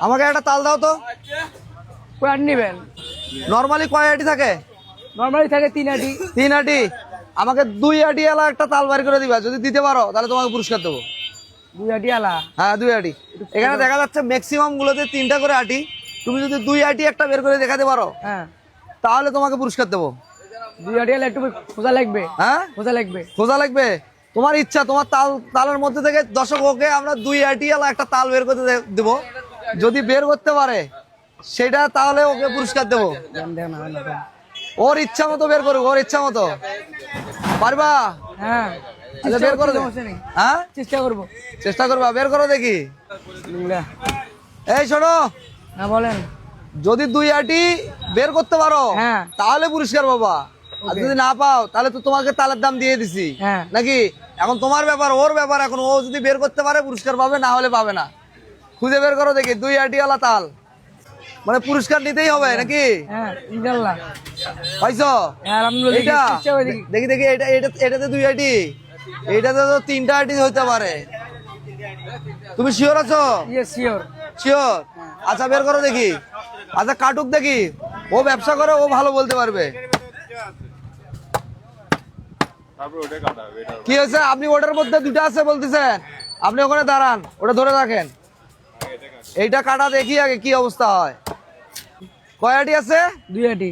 আমাকে একটা তাল দাও তো। কয় আটি নেবেন? নরমালি কয় আটি থাকে? নরমালি থাকে 3 আটি। 3 আটি। আমাকে 2 আটি এলা একটা তাল বাড়ি করে দিবা, যদি দিতে পারো তাহলে তোমাকে পুরস্কার দেবো। 2 আটি আলা? হ্যাঁ 2 আটি। এখানে দেখা যাচ্ছে ম্যাক্সিমাম গুলোতে 3টা করে আটি, তুমি যদি 2 আটি একটা বের করে দেখাতে পারো হ্যাঁ তাহলে তোমাকে পুরস্কার দেবো। 2 আটি আলা একটু খোঁজা লাগবে। হ্যাঁ খোঁজা লাগবে। খোঁজা লাগবে, তোমার ইচ্ছা। তোমার তালের মধ্যে থেকে দর্শককে আমরা 2 আটি এলা একটা তাল বের করতে দেবো, যদি বের করতে পারে সেটা তাহলে ওকে পুরস্কার দেবো। ওর ইচ্ছা মতো বের করবো, ওর ইচ্ছা মতো। পারবা? হ্যাঁ আচ্ছা বের করো। হ্যাঁ চেষ্টা করবো। চেষ্টা করবা, বের করো দেখি। এই শোনো, হ্যাঁ বলেন। যদি 2 আটি বের করতে পারো হ্যাঁ তাহলে পুরস্কার পাবা, আর যদি না পাও তাহলে তো তোমাকে তালের দাম দিয়ে দিছি হ্যাঁ নাকি। এখন তোমার ব্যাপার, ওর ব্যাপার। এখন ও যদি বের করতে পারে পুরস্কার পাবে, না হলে পাবে না। খুঁজে বের করো দেখি 2 আটি ওয়ালা তাল, মানে পুরস্কার নিতেই হবে নাকি। হ্যাঁ ইনশাআল্লাহ পাইছো? হ্যাঁ আলহামদুলিল্লাহ। এইটা চেষ্টা করে দেখি। দেখি দেখি, এটাতে 2 আটি, এইটাতে তো 3টা আটি হইতে পারে। তুমি শিওর আছো? Yes sure. শিওর? আচ্ছা বের করো দেখি। আচ্ছা কাটুক দেখি, ও ব্যবসা করে, ও ভালো বলতে পারবে। কি হয়েছে? আপনি ওটার মধ্যে 2টা আছে বলতেছেন, আপনি ওখানে দাঁড়ান, ওটা ধরে রাখেন। এইটা কাটা দেখি আগে কি অবস্থা হয়। কয় আটি আছে? 2 আটি।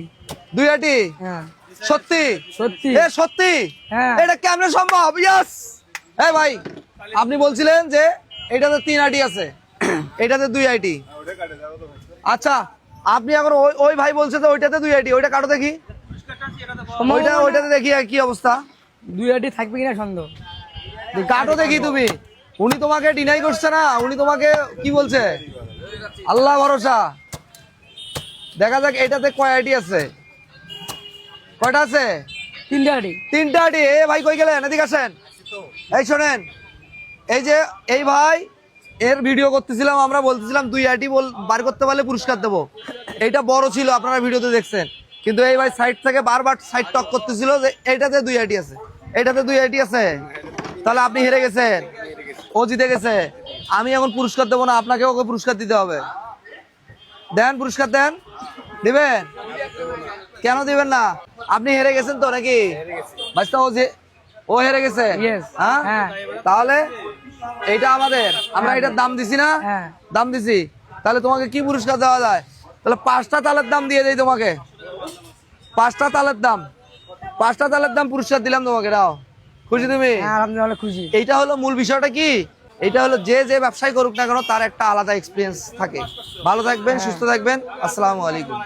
2 আটি? হ্যাঁ সত্যি? সত্যি? এ সত্যি? হ্যাঁ। এটা কেমনে সম্ভব? ইয়েস। এই ভাই, আপনি বলছিলেন যে এটাতে 3 আটি আছে, এটাতে 2 আটি। আচ্ছা আপনি এখন ওই ভাই বলছে তো ওইটাতে 2 আটি, ওইটা কাটো দেখি। ওইটাতে দেখি কি অবস্থা। 2 আটি থাকবে কিনা সন্দেহ। কাটো দেখি তুমি। উনি তোমাকে ডিনাই করছে না, উনি তোমাকে কি বলছে? আল্লাহ ভরসা। দেখা যাক এটাতে কয় আটি আছে। কয়টা আছে? 3টা আটি। 3টা আটি। এ ভাই কই গেলেন? এদিকে আসেন। এই শোনেন, এই যে এই ভাই এর ভিডিও করতেছিলাম, আমরা বলতেছিলাম 2 আটি বার করতে পারলে পুরস্কার দেবো। এইটা বড় ছিল, আপনারা ভিডিওতে দেখছেন, কিন্তু এই ভাই সাইড থেকে বারবার সাইড টক করতেছিল যে এইটাতে 2 আটি আছে, এইটাতে 2 আটি আছে। তাহলে আপনি হেরে গেছেন, ও জিতে গেছে। আমি এখন পুরস্কার দেবো না, আপনাকে ওকে পুরস্কার দিতে হবে। দেন পুরস্কার দেন। দিবেন? কেন দিবেন না? আপনি হেরে গেছেন তো নাকি? বাস্তা ও হেরে গেছে। হ্যাঁ তাহলে এইটা আমাদের, আমরা এটার দাম দিছি না? দাম দিছি। তাহলে তোমাকে কি পুরস্কার দেওয়া যায়? তাহলে 5টা তালের দাম দিয়ে দেই তোমাকে। 5টা তালের দাম, 5টা তালের দাম পুরস্কার দিলাম তোমাকে। দাও, খুশি তুমি? আলহামদুলিল্লাহ খুশি। এইটা হলো মূল বিষয়টা। কি এটা হলো, যে ব্যবসায় করুক না কেন তার একটা আলাদা এক্সপিরিয়েন্স থাকে। ভালো থাকবেন, সুস্থ থাকবেন। আসসালামু আলাইকুম।